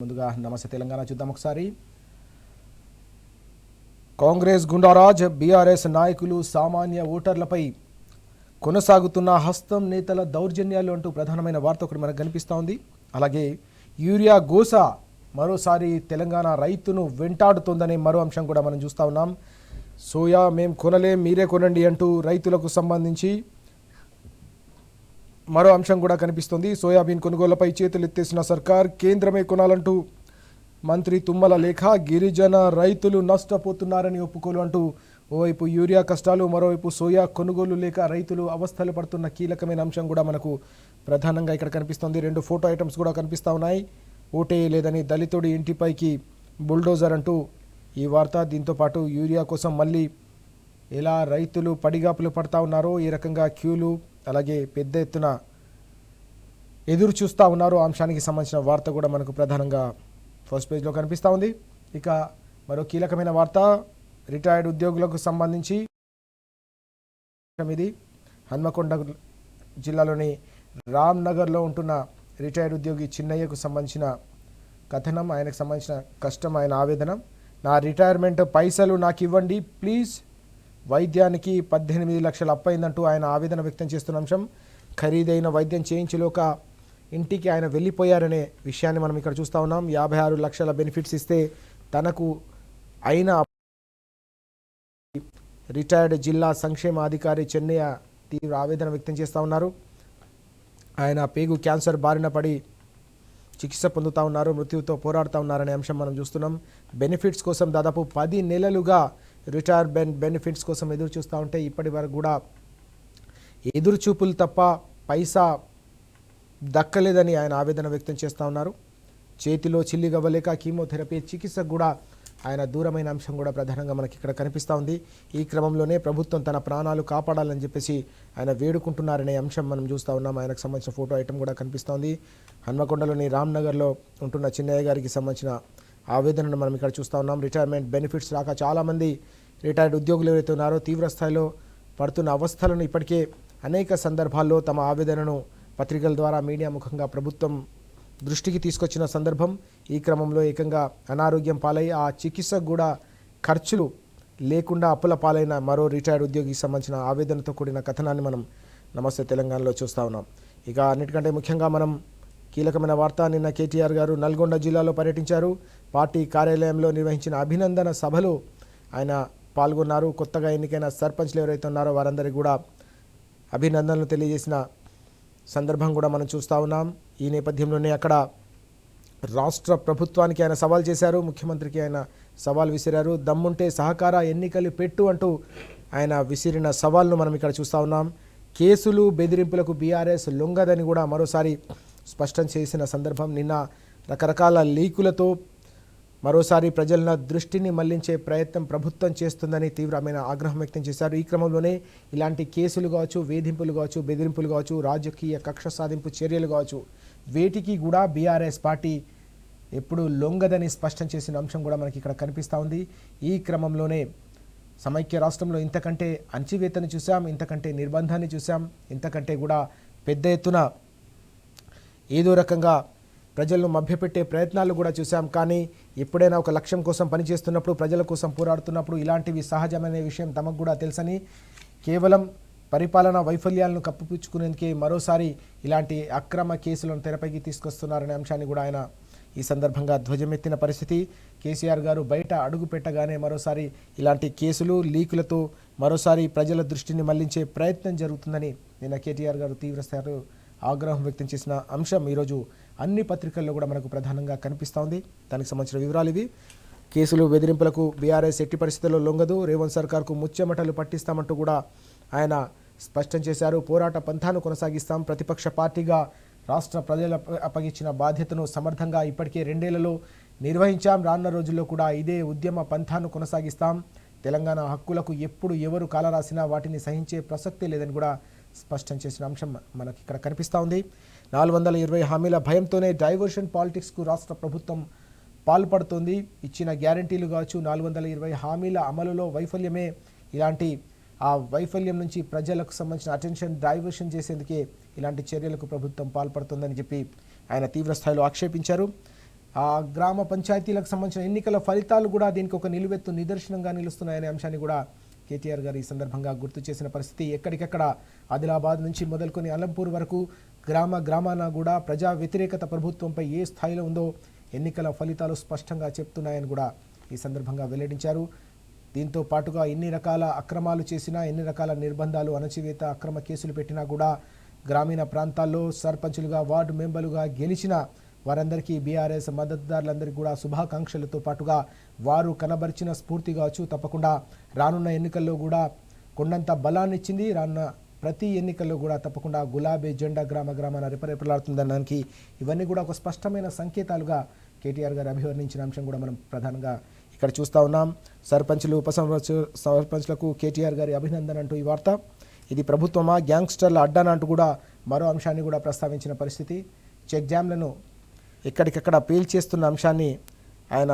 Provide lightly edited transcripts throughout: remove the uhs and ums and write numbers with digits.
ముందుగా నమస్తే తెలంగాణ చూద్దాం ఒకసారి. కాంగ్రెస్ గుండారాజ్, బీఆర్ఎస్ నాయకులు సామాన్య ఓటర్లపై కొనసాగుతున్న హస్తం నేతల దౌర్జన్యాలు అంటూ ప్రధానమైన వార్త ఒకటి మనకు కనిపిస్తూ ఉంది. అలాగే యూరియా గోస మరోసారి తెలంగాణ రైతును వెంటాడుతోందనే మరో అంశం కూడా మనం చూస్తూ ఉన్నాం. సోయా మేం కొనలేం మీరే కొనండి అంటూ రైతులకు సంబంధించి మరో అంశం కూడా కనిపిస్తుంది. సోయాబీన్ కొనుగోళ్లపై చేతులెత్తేసిన సర్కార్, కేంద్రమే కొనాలంటూ మంత్రి తుమ్మల లేఖ, గిరిజన రైతులు నష్టపోతున్నారని ఒప్పుకోలు అంటూ ఓవైపు యూరియా కష్టాలు, మరోవైపు సోయా కొనుగోలు లేక రైతులు అవస్థలు పడుతున్న కీలకమైన అంశం కూడా మనకు ప్రధానంగా ఇక్కడ కనిపిస్తుంది. రెండు ఫోటో ఐటమ్స్ కూడా కనిపిస్తూ ఉన్నాయి. ఓటే లేదని దళితుడి ఇంటిపైకి బుల్డోజర్ అంటూ ఈ వార్త. దీంతోపాటు యూరియా కోసం మళ్ళీ ఎలా రైతులు పడిగాపులు పడతా ఉన్నారో, ఈ రకంగా క్యూలు అలాగే పెద్ద ఎత్తున ఎదురు చూస్తూ ఉన్నారు. అంశానికి సంబంధించిన వార్త కూడా మనకు ప్రధానంగా ఫస్ట్ పేజ్లో కనిపిస్తూ ఉంది. ఇక మరో కీలకమైన వార్త రిటైర్డ్ ఉద్యోగులకు సంబంధించి ఇది హన్మకొండ జిల్లాలోని రామ్నగర్లో ఉంటున్న రిటైర్డ్ ఉద్యోగి చిన్నయ్యకు సంబంధించిన కథనం, ఆయనకు సంబంధించిన కష్టం, ఆయన ఆవేదన. నా రిటైర్మెంట్ పైసలు నాకు ఇవ్వండి ప్లీజ్, వైద్యానికి 18 లక్షలు అప్పయిందంటూ ఆయన ఆవేదన వ్యక్తం చేస్తున్న అంశం. ఖరీదైన వైద్యం చేయించలేక ఇంటికి ఆయన వెళ్ళిపోయారనే విషయాన్ని మనం ఇక్కడ చూస్తూ ఉన్నాం. 56 లక్షల బెనిఫిట్స్ ఇస్తే తనకు అయిన రిటైర్డ్ జిల్లా సంక్షేమ అధికారి చెన్నయ్య తీవ్ర ఆవేదన వ్యక్తం చేస్తూ ఉన్నారు. ఆయన పేగు క్యాన్సర్ బారిన పడి చికిత్స పొందుతూ ఉన్నారు, మృత్యువుతో పోరాడుతూ ఉన్నారనే అంశం మనం చూస్తున్నాం. బెనిఫిట్స్ కోసం దాదాపు 10 నెలలుగా రిటైర్మెంట్ బెనిఫిట్స్ కోసం ఎదురు చూస్తూ ఉంటే ఇప్పటి వరకు కూడా ఎదురు చూపులు తప్ప పైసా దక్కలేదని ఆయన ఆవేదన వ్యక్తం చేస్తూ ఉన్నారు. చేతిలో చిల్లి గవ్వలేక కీమోథెరపీ చికిత్సకు కూడా ఆయన దూరమైన అంశం కూడా ప్రధానంగా మనకి ఇక్కడ కనిపిస్తూ ఉంది. ఈ క్రమంలోనే ప్రభుత్వం తన ప్రాణాలు కాపాడాలని చెప్పేసి ఆయన వేడుకుంటున్నారనే అంశం మనం చూస్తూ ఉన్నాం. ఆయనకు సంబంధించిన ఫోటో ఐటమ్ కూడా కనిపిస్తోంది. హన్మకొండలోని రామ్నగర్లో ఉంటున్న చిన్నయ్య గారికి సంబంధించిన ఆవేదనను మనం ఇక్కడ చూస్తూ ఉన్నాం. రిటైర్మెంట్ బెనిఫిట్స్ రాక చాలామంది రిటైర్డ్ ఉద్యోగులు ఎవరైతే ఉన్నారో తీవ్ర స్థాయిలో పడుతున్న అవస్థలను ఇప్పటికే అనేక సందర్భాల్లో తమ ఆవేదనను పత్రికల ద్వారా మీడియా ముఖంగా ప్రభుత్వం దృష్టికి తీసుకొచ్చిన సందర్భం. ఈ క్రమంలో ఏకంగా అనారోగ్యం పాలై ఆ చికిత్సకు కూడా ఖర్చులు లేకుండా అప్పుల పాలైన మరో రిటైర్డ్ ఉద్యోగికి సంబంధించిన ఆవేదనతో కూడిన కథనాన్ని మనం నమస్తే తెలంగాణలో చూస్తూ ఉన్నాం. ఇక అన్నిటికంటే ముఖ్యంగా మనం కీలకమైన వార్త, నిన్న కేటీఆర్ గారు నల్గొండ జిల్లాలో పర్యటించారు. పార్టీ కార్యాలయంలో నిర్వహించిన అభినందన సభలో ఆయన పాల్గొన్నారు. కొత్తగా ఎన్నికైన సర్పంచ్లు ఎవరైతే ఉన్నారో వారందరికీ కూడా అభినందనలు తెలియజేసిన సందర్భం కూడా మనం చూస్తూ ఉన్నాం. ఈ నేపథ్యంలోనే అక్కడ రాష్ట్ర ప్రభుత్వానికి ఆయన సవాల్ చేశారు, ముఖ్యమంత్రికి ఆయన సవాల్ విసిరారు. దమ్ముంటే సహకార ఎన్నికలు పెట్టు అంటూ ఆయన విసిరిన సవాల్ను మనం ఇక్కడ చూస్తూ ఉన్నాం. కేసులు బెదిరింపులకు బీఆర్ఎస్ లొంగదని కూడా మరోసారి స్పష్టం చేసిన సందర్భం. నిన్న రకరకాల లీకులతో మరోసారి ప్రజల దృష్టిని మళ్లించే ప్రయత్నం ప్రభుత్వం చేస్తుందని తీవ్రమైన ఆగ్రహం వ్యక్తం చేశారు. ఈ క్రమంలోనే ఇలాంటి కేసులు కావచ్చు, వేధింపులు కావచ్చు, బెదిరింపులు కావచ్చు, రాజకీయ కక్ష సాధింపు చర్యలు కావచ్చు, వేటికి కూడా బీఆర్ఎస్ పార్టీ ఎప్పుడు లొంగదని స్పష్టం చేసిన అంశం కూడా మనకి ఇక్కడ కనిపిస్తూ ఉంది. ఈ క్రమంలోనే సమైక్య రాష్ట్రంలో ఇంతకంటే అణచివేతను చూసాం, ఇంతకంటే నిర్బంధాన్ని చూసాం, ఇంతకంటే కూడా పెద్ద ఎత్తున ఏదో రకంగా ప్రజలను మభ్యపెట్టే ప్రయత్నాలు కూడా చూసాం. కానీ ఎప్పుడైనా ఒక లక్ష్యం కోసం పనిచేస్తున్నప్పుడు, ప్రజల కోసం పోరాడుతున్నప్పుడు ఇలాంటివి సహజమనే విషయం తమకు కూడా తెలుసని, కేవలం పరిపాలనా వైఫల్యాలను కప్పిపుచ్చుకునేందుకే మరోసారి ఇలాంటి అక్రమ కేసులను తెరపైకి తీసుకొస్తున్నారనే అంశాన్ని కూడా ఆయన ఈ సందర్భంగా ధ్వజమెత్తిన పరిస్థితి. కేసీఆర్ గారు బయట అడుగు పెట్టగానే మరోసారి ఇలాంటి కేసులు లీకులతో మరోసారి ప్రజల దృష్టిని మళ్లించే ప్రయత్నం జరుగుతుందని నిన్న కేటీఆర్ గారు తీవ్రస్థాయిలో ఆగ్రహం వ్యక్తం చేసిన అంశం ఈరోజు అన్ని పత్రికల్లో కూడా మనకు ప్రధానంగా కనిపిస్తూ ఉంది. దానికి సంబంధించిన వివరాలు ఇవి. కేసులు బెదిరింపులకు బీఆర్ఎస్ ఎట్టి పరిస్థితుల్లో లొంగదు, రేవంత్ సర్కార్కు ముచ్చెమటలు పట్టిస్తామంటూ కూడా ఆయన స్పష్టం చేశారు. పోరాట పంథాను కొనసాగిస్తాం, ప్రతిపక్ష పార్టీగా రాష్ట్ర ప్రజల అప్పగించిన బాధ్యతను సమర్థంగా ఇప్పటికే 2 ఏళ్లలో నిర్వహించాం, రానున్న రోజుల్లో కూడా ఇదే ఉద్యమ పంథాను కొనసాగిస్తాం. తెలంగాణ హక్కులకు ఎప్పుడు ఎవరు కాలరాసినా వాటిని సహించే ప్రసక్తే లేదని కూడా స్పష్టం చేసిన అంశం మనకి ఇక్కడ కనిపిస్తూ ఉంది. 420 హామీల భయంతోనే డైవర్షన్ పాలిటిక్స్కు రాష్ట్ర ప్రభుత్వం పాల్పడుతోంది. ఇచ్చిన గ్యారంటీలు కావచ్చు, 420 హామీల అమలులో వైఫల్యమే ఇలాంటి ఆ వైఫల్యం నుంచి ప్రజలకు సంబంధించిన అటెన్షన్ డైవర్షన్ చేసేందుకే ఇలాంటి చర్యలకు ప్రభుత్వం పాల్పడుతుందని చెప్పి ఆయన తీవ్ర స్థాయిలో ఆక్షేపించారు. ఆ గ్రామ పంచాయతీలకు సంబంధించిన ఎన్నికల ఫలితాలు కూడా దీనికి ఒక నిలువెత్తు నిదర్శనంగా నిలుస్తున్నాయనే అంశాన్ని కూడా కేటీఆర్ గారు ఈ సందర్భంగా గుర్తు చేసిన పరిస్థితి. ఎక్కడికెక్కడ ఆదిలాబాద్ నుంచి మొదలుకొని అలంపూర్ వరకు గ్రామాన కూడా ప్రజా వ్యతిరేకత ప్రభుత్వంపై ఏ స్థాయిలో ఉందో ఎన్నికల ఫలితాలు స్పష్టంగా చెప్తున్నాయని కూడా ఈ సందర్భంగా వెల్లడించారు. దీంతో పాటుగా ఎన్ని రకాల అక్రమాలు చేసినా, ఎన్ని రకాల నిర్బంధాలు, అణచివేత, అక్రమ కేసులు పెట్టినా కూడా గ్రామీణ ప్రాంతాల్లో సర్పంచులుగా, వార్డు మెంబర్లుగా గెలిచిన వారందరికీ బీఆర్ఎస్ మద్దతుదారులందరికీ కూడా శుభాకాంక్షలతో పాటుగా వారు కనబరిచిన స్ఫూర్తి కావచ్చు తప్పకుండా రానున్న ఎన్నికల్లో కూడా కొండంత బలాన్ని ఇచ్చింది. రానున్న ప్రతి ఎన్నికల్లో కూడా తప్పకుండా గులాబీ జెండా గ్రామాన రెపరెపలాడుతుందనడానికి ఇవన్నీ కూడా ఒక స్పష్టమైన సంకేతాలుగా కేటీఆర్ గారు అభివర్ణించిన అంశం కూడా మనం ప్రధానంగా ఇక్కడ చూస్తూ ఉన్నాం. సర్పంచులు, సర్పంచ్లకు కేటీఆర్ గారి అభినందన అంటూ ఈ వార్త. ఇది ప్రభుత్వమా గ్యాంగ్స్టర్ల అడ్డాన అంటూ కూడా మరో అంశాన్ని కూడా ప్రస్తావించిన పరిస్థితి. చెక్ డ్యామ్లను ఎక్కడికక్కడ పేల్చేస్తున్న అంశాన్ని ఆయన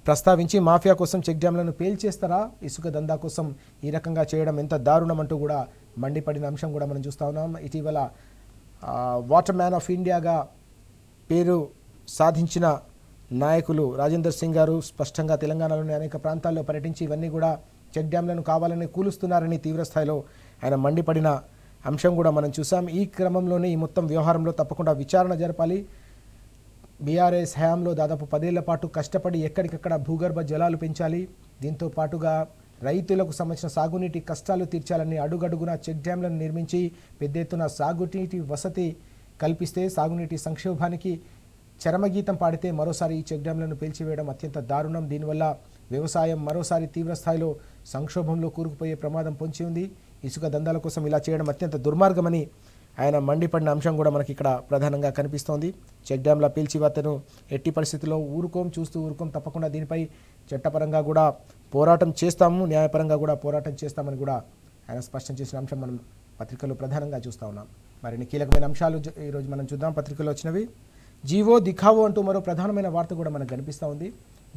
ప్రస్తావించి మాఫియా కోసం చెక్ డ్యామ్లను పేల్చేస్తారా, ఇసుక దందా కోసం ఈ రకంగా చేయడం ఎంత దారుణం అంటూ కూడా మండిపడిన అంశం కూడా మనం చూస్తూ ఉన్నాం. ఇటీవల వాటర్ మ్యాన్ ఆఫ్ ఇండియాగా పేరు సాధించిన నాయకులు రాజేందర్ సింగ్ గారు స్పష్టంగా తెలంగాణలోని అనేక ప్రాంతాల్లో పర్యటించి ఇవన్నీ కూడా చెక్ డ్యామ్లను కావాలని కూలుస్తున్నారని తీవ్రస్థాయిలో ఆయన మండిపడిన అంశం కూడా మనం చూసాం. ఈ క్రమంలోనే ఈ మొత్తం వ్యవహారంలో తప్పకుండా విచారణ జరపాలి. బీఆర్ఎస్ హయాంలో దాదాపు 10 ఏళ్ల పాటు కష్టపడి ఎక్కడికక్కడ భూగర్భ జలాలు పెంచాలి. దీంతో పాటుగా రైతులకు సంబంధించిన సాగునీటి కష్టాలు తీర్చాలని అడుగడుగున చెక్ డ్యామ్లను నిర్మించి పెద్ద ఎత్తున సాగునీటి వసతి కల్పిస్తే సాగునీటి సంక్షోభానికి చరమగీతం పాడితే మరోసారి ఈ చెక్ డ్యామ్లను పేల్చివేయడం అత్యంత దారుణం. దీనివల్ల వ్యవసాయం మరోసారి తీవ్రస్థాయిలో సంక్షోభంలో కూరుకుపోయే ప్రమాదం పొంచి ఉంది. ఇసుక దందాల కోసం ఇలా చేయడం అత్యంత దుర్మార్గమని ఆయన మండిపడిన అంశం కూడా మనకి ఇక్కడ ప్రధానంగా కనిపిస్తోంది. చెక్ డ్యాంల పీల్చివేతను ఎట్టి పరిస్థితుల్లో చూస్తూ ఊరుకోం, తప్పకుండా దీనిపై చట్టపరంగా కూడా పోరాటం చేస్తాము, న్యాయపరంగా కూడా పోరాటం చేస్తామని కూడా ఆయన స్పష్టం చేసిన అంశం మనం పత్రికల్లో ప్రధానంగా చూస్తూ ఉన్నాం. మరిన్ని కీలకమైన అంశాలు ఈరోజు మనం చూద్దాం. పత్రికల్లో వచ్చినవి జీవో దిఖావో అంటూ మరో ప్రధానమైన వార్త కూడా మనకు కనిపిస్తూ ఉంది.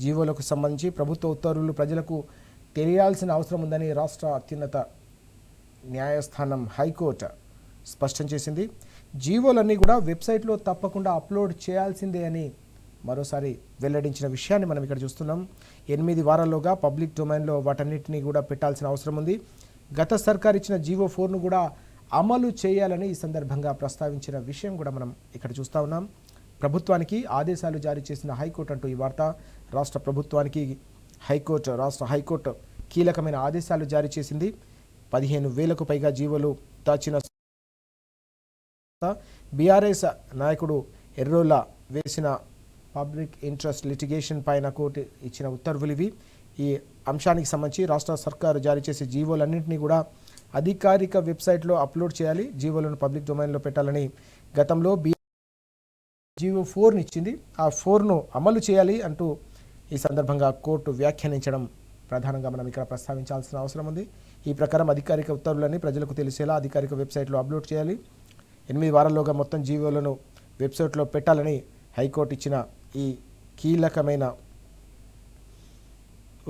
జీవోలకు సంబంధించి ప్రభుత్వ ఉత్తర్వులు ప్రజలకు తెలియాల్సిన అవసరం ఉందని రాష్ట్ర అత్యున్నత న్యాయస్థానం హైకోర్టు స్పష్టం చేసింది. జీవోలన్నీ కూడా వెబ్సైట్లో తప్పకుండా అప్లోడ్ చేయాల్సిందే అని మరోసారి వెల్లడించిన విషయాన్ని మనం ఇక్కడ చూస్తున్నాం. 8 వారాల్లోగా పబ్లిక్ డొమైన్లో వాటన్నిటినీ కూడా పెట్టాల్సిన అవసరం ఉంది. గత సర్కార్ ఇచ్చిన జీవో 4ను కూడా అమలు చేయాలని ఈ సందర్భంగా ప్రస్తావించిన విషయం కూడా మనం ఇక్కడ చూస్తూ ఉన్నాం. ప్రభుత్వానికి ఆదేశాలు జారీ చేసిన హైకోర్టు అంటూ ఈ వార్త. రాష్ట్ర ప్రభుత్వానికి రాష్ట్ర హైకోర్టు కీలకమైన ఆదేశాలు జారీ చేసింది. 15,000కు పైగా జీవోలు దాచిన బీఆర్ఎస్ నాయకుడు ఎర్రోల వేసిన పబ్లిక్ ఇంట్రెస్ట్ లిటిగేషన్ పైన కోర్టు ఇచ్చిన ఉత్తర్వులు ఇవి. ఈ అంశానికి సంబంధించి రాష్ట్ర సర్కారు జారీ చేసే జీవోలన్నింటినీ కూడా అధికారిక వెబ్సైట్లో అప్లోడ్ చేయాలి, జీవోలను పబ్లిక్ డొమైన్లో పెట్టాలని గతంలో జీవో 4ని ఇచ్చింది. ఆ 4ను అమలు చేయాలి అంటూ ఈ సందర్భంగా కోర్టు వ్యాఖ్యానించడం ప్రధానంగా మనం ఇక్కడ ప్రస్తావించాల్సిన అవసరం ఉంది. ఈ ప్రకారం అధికారిక ఉత్తర్వులన్నీ ప్రజలకు తెలిసేలా అధికారిక వెబ్సైట్లో అప్లోడ్ చేయాలి. 8 వారాల్లోగా మొత్తం జీవోలను వెబ్సైట్లో పెట్టాలని హైకోర్టు ఇచ్చిన ఈ కీలకమైన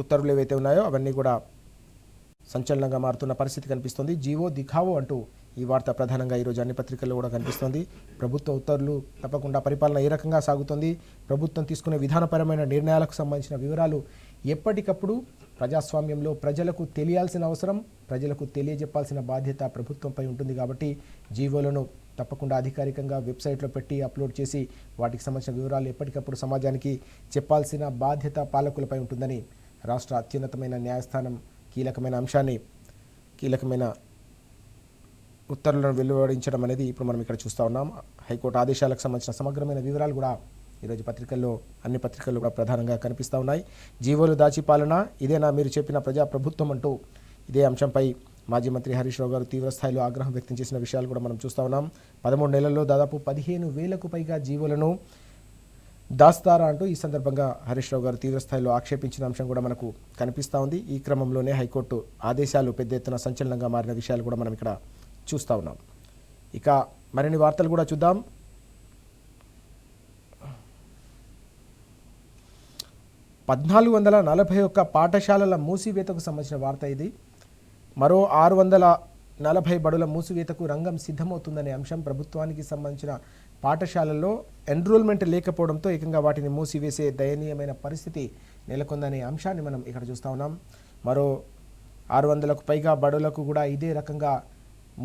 ఉత్తర్వులు ఏవైతే ఉన్నాయో అవన్నీ కూడా సంచలనంగా మారుతున్న పరిస్థితి కనిపిస్తుంది. జీవో దిఖావో అంటూ ఈ వార్త ప్రధానంగా ఈరోజు అన్ని పత్రికల్లో కూడా కనిపిస్తుంది. ప్రభుత్వ ఉత్తర్వులు తప్పకుండా పరిపాలన ఏ రకంగా సాగుతుంది, ప్రభుత్వం తీసుకునే విధానపరమైన నిర్ణయాలకు సంబంధించిన వివరాలు ఎప్పటికప్పుడు ప్రజాస్వామ్యంలో ప్రజలకు తెలియాల్సిన అవసరం, ప్రజలకు తెలియజెప్పాల్సిన బాధ్యత ప్రభుత్వంపై ఉంటుంది. కాబట్టి జీవోలను తప్పకుండా అధికారికంగా వెబ్సైట్లో పెట్టి అప్లోడ్ చేసి వాటికి సంబంధించిన వివరాలు ఎప్పటికప్పుడు సమాజానికి చెప్పాల్సిన బాధ్యత పాలకులపై ఉంటుందని రాష్ట్ర అత్యున్నతమైన న్యాయస్థానం కీలకమైన ఉత్తర్వులను వెలువడించడం అనేది ఇప్పుడు మనం ఇక్కడ చూస్తూ ఉన్నాం. హైకోర్టు ఆదేశాలకు సంబంధించిన సమగ్రమైన వివరాలు కూడా ఈరోజు అన్ని పత్రికల్లో కూడా ప్రధానంగా కనిపిస్తూ ఉన్నాయి. జీవోలు దాచి పాలన ఇదేనా మీరు చెప్పిన ప్రజాప్రభుత్వం అంటూ ఇదే అంశంపై మాజీ మంత్రి హరీష్ రావు గారు తీవ్రస్థాయిలో ఆగ్రహం వ్యక్తం చేసిన విషయాలు కూడా మనం చూస్తూ ఉన్నాం. 13 నెలల్లో దాదాపు 15,000కు పైగా జీవోలను దాస్తారా అంటూ ఈ సందర్భంగా హరీష్ రావు గారు తీవ్రస్థాయిలో ఆక్షేపించిన అంశం కూడా మనకు కనిపిస్తూ ఉంది. ఈ క్రమంలోనే హైకోర్టు ఆదేశాలు పెద్ద ఎత్తున సంచలనంగా మారిన విషయాలు కూడా మనం ఇక్కడ చూస్తూ ఉన్నాం. ఇక మరిన్ని వార్తలు కూడా చూద్దాం. 1441 పాఠశాలల మూసివేతకు సంబంధించిన వార్త ఇది. మరో 600 40 బడుల మూసివేతకు రంగం సిద్ధమవుతుందనే అంశం ప్రభుత్వానికి సంబంధించిన పాఠశాలల్లో ఎన్రోల్మెంట్ లేకపోవడంతో ఏకంగా వాటిని మూసివేసే దయనీయమైన పరిస్థితి నెలకొందనే అంశాన్ని మనం ఇక్కడ చూస్తూ ఉన్నాం. మరో 600కు పైగా బడులకు కూడా ఇదే రకంగా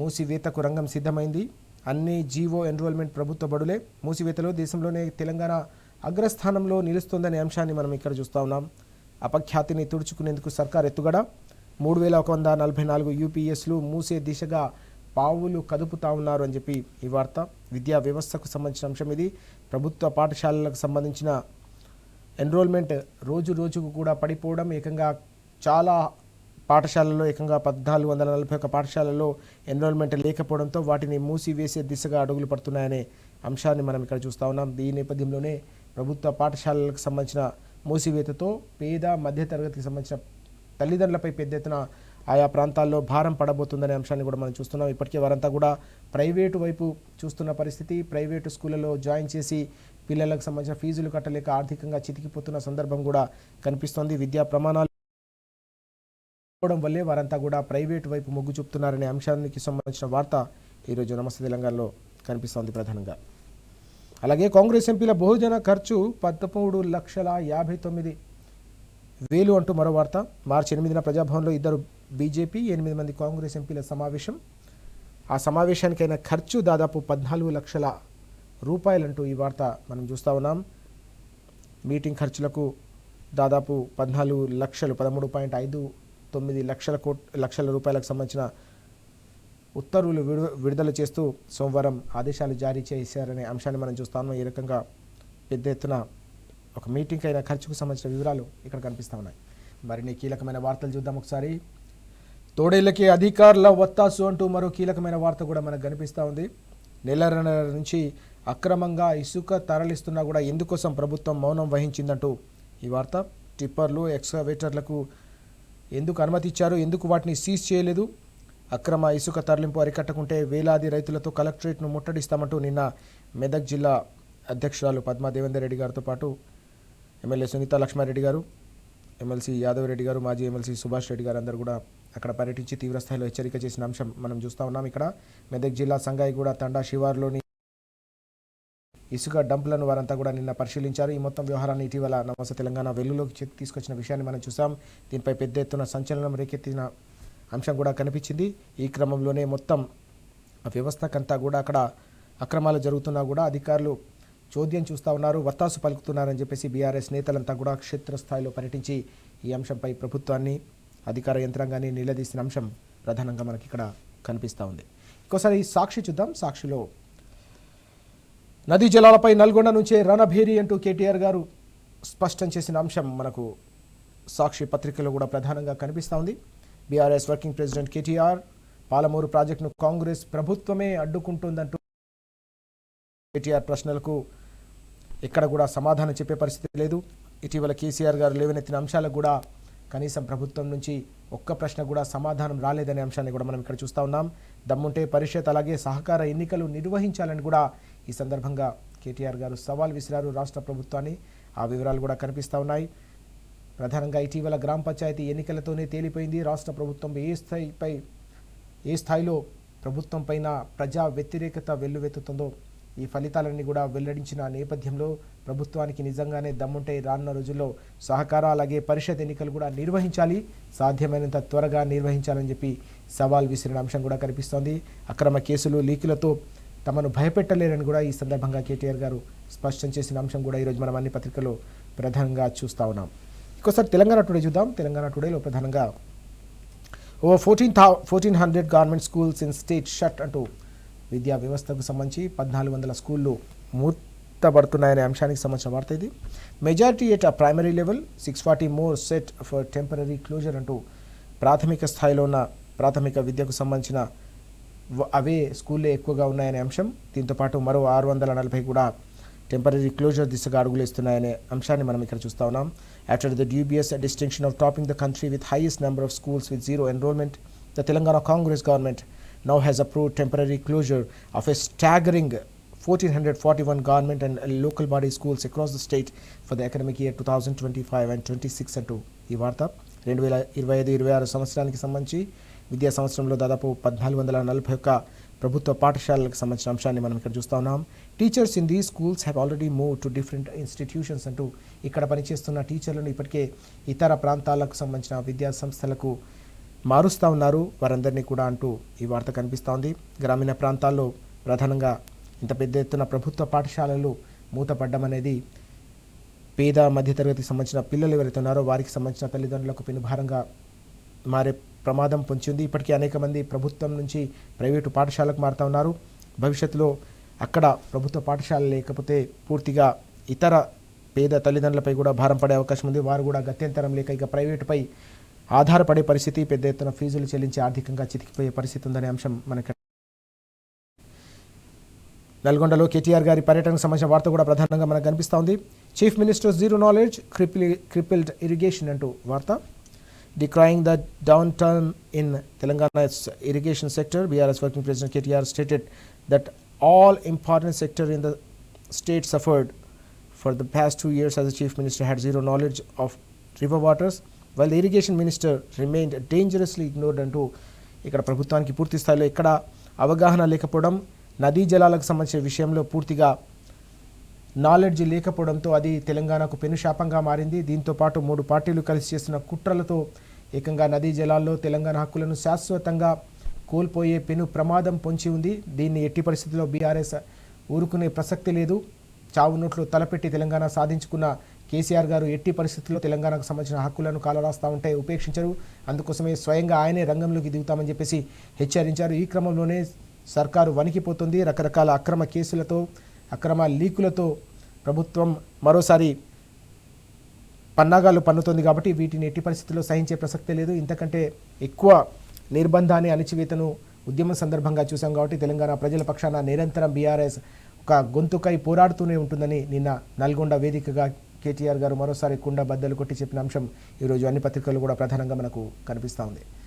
మూసివేతకు రంగం సిద్ధమైంది. అన్ని జీవో ఎన్రోల్మెంట్ ప్రభుత్వ బడులే. మూసివేతలో దేశంలోనే తెలంగాణ అగ్రస్థానంలో నిలుస్తుందనే అంశాన్ని మనం ఇక్కడ చూస్తూ ఉన్నాం. అపఖ్యాతిని తుడుచుకునేందుకు సర్కార్ ఎత్తుగడ. 3144 యూపీఎస్లు మూసే దిశగా పావులు కదుపుతా ఉన్నారు అని చెప్పి ఈ వార్త. విద్యా వ్యవస్థకు సంబంధించిన అంశం ఇది. ప్రభుత్వ పాఠశాలలకు సంబంధించిన ఎన్రోల్మెంట్ రోజు రోజుకు కూడా పడిపోవడం, ఏకంగా చాలా పాఠశాలల్లో ఏకంగా 1441 పాఠశాలల్లో ఎన్రోల్మెంట్ లేకపోవడంతో వాటిని మూసివేసే దిశగా అడుగులు పడుతున్నాయనే అంశాన్ని మనం ఇక్కడ చూస్తూ ఉన్నాం. ఈ నేపథ్యంలోనే ప్రభుత్వ పాఠశాలలకు సంబంధించిన మూసివేతతో పేద మధ్యతరగతికి సంబంధించిన తల్లిదండ్రులపై పెద్ద ఎత్తున ఆయా ప్రాంతాల్లో భారం పడబోతుందనే అంశాన్ని కూడా మనం చూస్తున్నాం. ఇప్పటికే వారంతా కూడా ప్రైవేటు వైపు చూస్తున్న పరిస్థితి. ప్రైవేటు స్కూళ్ళలో జాయిన్ చేసి పిల్లలకు సంబంధించిన ఫీజులు కట్టలేక ఆర్థికంగా చితికిపోతున్న సందర్భం కూడా కనిపిస్తోంది. విద్యా ప్రమాణాలు వల్లే వారంతా కూడా ప్రైవేటు వైపు మొగ్గు చూపుతున్నారనే అంశానికి సంబంధించిన వార్త ఈరోజు నమస్తే తెలంగాణలో కనిపిస్తోంది ప్రధానంగా. అలాగే కాంగ్రెస్ ఎంపీల బహుజన ఖర్చు 13,59,000 అంటూ మరో వార్త. మార్చి 8న ప్రజాభవన్లో 2 బీజేపీ 8 మంది కాంగ్రెస్ ఎంపీల సమావేశం. ఆ సమావేశానికైన ఖర్చు దాదాపు 14 లక్షల రూపాయలంటూ ఈ వార్త మనం చూస్తూ ఉన్నాం. మీటింగ్ ఖర్చులకు దాదాపు 14 లక్షలు 13.59 లక్షల రూపాయలకు సంబంధించిన ఉత్తర్వులు విడుదల చేస్తూ సోమవారం ఆదేశాలు జారీ చేశారనే అంశాన్ని మనం చూస్తాము. ఈ రకంగా పెద్ద ఎత్తున ఒక మీటింగ్కి అయిన ఖర్చుకు సంబంధించిన వివరాలు ఇక్కడ కనిపిస్తూ ఉన్నాయి. మరిన్ని కీలకమైన వార్తలు చూద్దాం ఒకసారి. తోడేళ్లకి అధికారుల వత్తాసు అంటూ మరో కీలకమైన వార్త కూడా మనకు కనిపిస్తూ ఉంది. నెలన్నర నుంచి అక్రమంగా ఇసుక తరలిస్తున్నా కూడా ఎందుకోసం ప్రభుత్వం మౌనం వహించిందంటూ ఈ వార్త. టిప్పర్లు ఎక్స్కవేటర్లకు ఎందుకు అనుమతి ఇచ్చారు, ఎందుకు వాటిని సీజ్ చేయలేదు, అక్రమ ఇసుక తరలింపు అరికట్టకుంటే వేలాది రైతులతో కలెక్టరేట్ను ముట్టడిస్తామంటూ నిన్న మెదక్ జిల్లా అధ్యక్షురాలు పద్మా దేవేందర్ రెడ్డి గారితో పాటు ఎమ్మెల్యే సునీత లక్ష్మారెడ్డి గారు, ఎమ్మెల్సీ యాదవ్ రెడ్డి గారు, మాజీ ఎమ్మెల్సీ సుభాష్ రెడ్డి గారు అందరూ కూడా అక్కడ పర్యటించి తీవ్రస్థాయిలో హెచ్చరిక చేసిన అంశం మనం చూస్తూ ఉన్నాం. ఇక్కడ మెదక్ జిల్లా సంగాయిగూడ తండా శివార్లోని ఇసుక డంపులను వారంతా కూడా నిన్న పరిశీలించారు. ఈ మొత్తం వ్యవహారాన్ని ఇటీవల నమస్తే తెలంగాణ వెల్లులోకి తీసుకొచ్చిన విషయాన్ని మనం చూసాం. దీనిపై పెద్ద ఎత్తున సంచలనం రేకెత్తిన అంశం కూడా కనిపించింది. ఈ క్రమంలోనే మొత్తం వ్యవస్థకంతా కూడా అక్కడ అక్రమాలు జరుగుతున్నా కూడా అధికారులు చోద్యం చూస్తూ ఉన్నారు, వత్తాసు పలుకుతున్నారని చెప్పేసి బీఆర్ఎస్ నేతలంతా కూడా క్షేత్రస్థాయిలో పర్యటించి ఈ అంశంపై ప్రభుత్వాన్ని అధికార యంత్రాంగాన్ని నిలదీసిన అంశం ప్రధానంగా మనకి ఇక్కడ కనిపిస్తూ ఉంది. ఇంకోసారి సాక్షి చూద్దాం. సాక్షిలో నదీ జలాలపై నల్గొండ నుంచే రణభేరి అంటూ కేటీఆర్ గారు స్పష్టం చేసిన అంశం మనకు సాక్షి పత్రికలో కూడా ప్రధానంగా కనిపిస్తూ ఉంది. BRS working president KTR Palamuru ప్రాజెక్టును కాంగ్రెస్ ప్రభుత్వమే అడ్డుకుంటుందంటూ కేటీఆర్ ప్రశ్నలకు ఎక్కడ కూడా సమాధానం చెప్పే పరిస్థితి లేదు. ఇటీవల కేసీఆర్ గారు లేవనెత్తిన అంశాలకు కూడా కనీసం ప్రభుత్వం నుంచి ఒక్క ప్రశ్న కూడా సమాధానం రాలేదనే అంశాన్ని కూడా మనం ఇక్కడ చూస్తూ ఉన్నాం. దమ్ముంటే పరిషత్ అలాగే సహకార ఎన్నికలు నిర్వహించాలని కూడా ఈ సందర్భంగా కేటీఆర్ గారు సవాల్ విసిరారు రాష్ట్ర ప్రభుత్వాన్ని. ఆ వివరాలు కూడా కనిపిస్తూ ఉన్నాయి. ప్రధానంగా ఇటీవల గ్రామ పంచాయతీ ఎన్నికలతోనే తేలిపోయింది రాష్ట్ర ప్రభుత్వం ఏ స్థాయిలో ప్రభుత్వం పైన ప్రజా వ్యతిరేకత వెల్లువెత్తుతుందో. ఈ ఫలితాలన్నీ కూడా వెల్లడించిన నేపథ్యంలో ప్రభుత్వానికి నిజంగానే దమ్ముంటే రానున్న రోజుల్లో సహకార అలాగే పరిషత్ ఎన్నికలు కూడా నిర్వహించాలి, సాధ్యమైనంత త్వరగా నిర్వహించాలని చెప్పి సవాల్ విసిరిన అంశం కూడా కనిపిస్తోంది. అక్రమ కేసులు లీకులతో తమను భయపెట్టలేరని కూడా ఈ సందర్భంగా కేటీఆర్ గారు స్పష్టం చేసిన అంశం కూడా ఈరోజు మనం అన్ని పత్రికల్లో ప్రధానంగా చూస్తూ ఉన్నాం. ఇంకోసారి తెలంగాణ టుడే చూద్దాం. తెలంగాణ టుడేలో ప్రధానంగా over 1400 government schools in state shut అంటూ విద్యా వ్యవస్థకు సంబంధించి 1400 స్కూళ్ళు మూతపడుతున్నాయనే అంశానికి సంబంధించిన వార్త ఇది. Majority at primary level, 640 more set for temporary closure అంటూ ప్రాథమిక స్థాయిలో ఉన్న ప్రాథమిక విద్యకు సంబంధించిన అవే స్కూళ్ళే ఎక్కువగా ఉన్నాయనే అంశం. దీంతోపాటు మరో 640 కూడా టెంపరీ క్లోజర్ దిశగా అడుగులేస్తున్నాయనే అంశాన్ని మనం ఇక్కడ చూస్తూ ఉన్నాం. After the dubious distinction of topping the country with highest number of schools with zero enrollment, the Telangana Congress government now has approved temporary closure of a staggering 1441 government and local body schools across the state for the academic year 2025 and 26 అంటూ ఈ వార్త. 2025-26 సంవత్సరానికి సంబంధించి విద్యా సంవత్సరంలో దాదాపు 1441 ప్రభుత్వ పాఠశాలలకు సంబంధించిన అంశాన్ని మనం ఇక్కడ చూస్తూ ఉన్నాం. Teachers in these schools have already move to different institutions అంటూ ఇక్కడ పనిచేస్తున్న టీచర్లను ఇప్పటికే ఇతర ప్రాంతాలకు సంబంధించిన విద్యా సంస్థలకు మారుస్తూ ఉన్నారు వారందరినీ కూడా అంటూ ఈ వార్త కనిపిస్తూ ఉంది. గ్రామీణ ప్రాంతాల్లో ప్రధానంగా ఇంత పెద్ద ఎత్తున ప్రభుత్వ పాఠశాలలు మూతపడ్డం అనేది పేద మధ్యతరగతికి సంబంధించిన పిల్లలు ఎవరైతే ఉన్నారో వారికి సంబంధించిన తల్లిదండ్రులకు పెనుభారంగా మారే ప్రమాదం పొంచి ఉంది. ఇప్పటికీ అనేక మంది ప్రభుత్వం నుంచి ప్రైవేటు పాఠశాలకు మారుతూ ఉన్నారు. భవిష్యత్తులో అక్కడ ప్రభుత్వ పాఠశాల లేకపోతే పూర్తిగా ఇతర పేద తల్లిదండ్రులపై కూడా భారం పడే అవకాశం ఉంది. వారు కూడా గత్యంతరం లేక ఇక ప్రైవేటుపై ఆధారపడే పరిస్థితి, పెద్ద ఎత్తున ఫీజులు చెల్లించి ఆర్థికంగా చితికిపోయే పరిస్థితి ఉందనే అంశం మనకి నల్గొండలో కేటీఆర్ గారి పర్యటనకు సంబంధించిన వార్త కూడా ప్రధానంగా మనకు కనిపిస్తూ ఉంది. Chief minister zero knowledge crippled irrigation అంటూ వార్త. Decrying the downturn in Telangana's irrigation sector, BRS Working President KTR stated that all important sector in the state suffered for the past 2 years as the Chief Minister had zero knowledge of river waters, while the irrigation minister remained dangerously ignored అంటూ ఇక్కడ ప్రభుత్వానికి పూర్తి స్థాయిలో ఇక్కడ అవగాహన లేకపోవడం, నదీ జలాలకు సంబంధించిన విషయంలో పూర్తిగా నాలెడ్జ్ లేకపోవడంతో అది తెలంగాణకు పెనుశాపంగా మారింది. దీంతో పాటు 3 పార్టీలు కలిసి చేస్తున్న కుట్రలతో ఏకంగా నదీ జలాల్లో తెలంగాణ హక్కులను శాశ్వతంగా కోల్పోయే పెను ప్రమాదం పొంచి ఉంది. దీన్ని ఎట్టి పరిస్థితుల్లో బీఆర్ఎస్ ఊరుకునే ప్రసక్తి లేదు. చావు నోట్లు తలపెట్టి తెలంగాణ సాధించుకున్న కేసీఆర్ గారు ఎట్టి పరిస్థితుల్లో తెలంగాణకు సంబంధించిన హక్కులను కాలరాస్తూ ఉంటే ఉపేక్షించరు. అందుకోసమే స్వయంగా ఆయనే రంగంలోకి దిగుతామని చెప్పేసి హెచ్చరించారు. ఈ క్రమంలోనే సర్కారు వణికిపోతుంది. రకరకాల అక్రమ కేసులతో, అక్రమ లీకులతో ప్రభుత్వం మరోసారి పన్నాగాలు పన్నుతోంది. కాబట్టి వీటిని ఎట్టి పరిస్థితుల్లో సహించే ప్రసక్తే లేదు. ఇంతకంటే ఎక్కువ నిర్బంధాన్ని, అణచివేతను ఉద్యమం సందర్భంగా చూసాం. కాబట్టి తెలంగాణ ప్రజల పక్షాన నిరంతరం బీఆర్ఎస్ ఒక గొంతుకై పోరాడుతూనే ఉంటుందని నిన్న నల్గొండ వేదికగా కేటీఆర్ గారు మరోసారి కుండ బద్దలు కొట్టి చెప్పిన అంశం ఈరోజు అన్ని పత్రికల్లో కూడా ప్రధానంగా మనకు కనిపిస్తూ ఉంది.